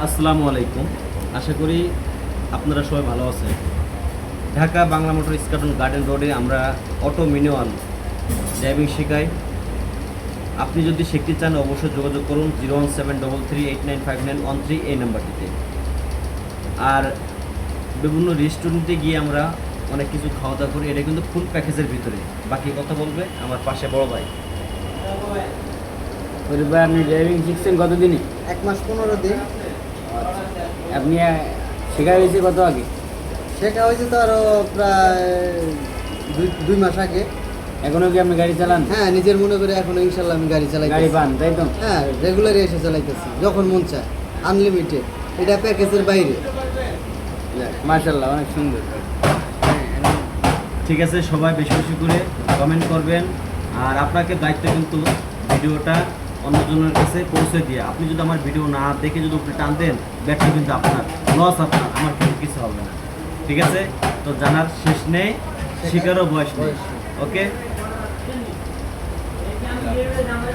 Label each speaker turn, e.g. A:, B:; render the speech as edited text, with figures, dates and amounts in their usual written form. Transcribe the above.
A: আসসালামু আলাইকুম। আশা করি আপনারা সবাই ভালো আছেন। ঢাকা বাংলা মোটর স্কাটন গার্ডেন রোডে আমরা অটো ম্যানুয়াল ড্রাইভিং শেখাই। আপনি যদি শিখতে চান অবশ্যই যোগাযোগ করুন 01733895913 এই নাম্বারটিতে। আর বিভিন্ন রেস্টুরেন্টে গিয়ে আমরা অনেক কিছু খাওয়া দাওয়া করি, এটা কিন্তু ফুল প্যাকেজের ভিতরে। বাকি কথা বলবে আমার পাশে বড় ভাই।
B: ভাই আপনি ড্রাইভিং শিখছেন কতদিনই?
C: 1 মাস 15 দিন।
B: আপনি শেখা হয়েছে কত আগে?
C: শেখা হয়েছে তো আরও প্রায় 2 মাস আগে।
B: এখনো কি আপনি গাড়ি চালান?
C: হ্যাঁ, নিজের মনে করে এখনো ইনশাল্লাহ আমি গাড়ি চালাই।
B: গাড়ি পান তাই তো?
C: হ্যাঁ, রেগুলারই এসে চালাইতেছি যখন মন চায়, আনলিমিটেড। এটা প্যাকেজের বাইরে।
B: মাশাআল্লাহ, অনেক সুন্দর।
A: ঠিক আছে, সবাই বেশি বেশি করে কমেন্ট করবেন। আর আপনাকে দায়িত্ব কিন্তু ভিডিওটা অন্যজনের কাছে পৌঁছে দিয়ে, আপনি যদি আমার ভিডিও না দেখে যদি উপরে টান দেন, ব্যবসা কিন্তু আপনার লস, আপনার, আমার কিন্তু কিছু হবে না। ঠিক আছে, তো জানার শেষ নেই, শিকারও বয়স নেই। ওকে।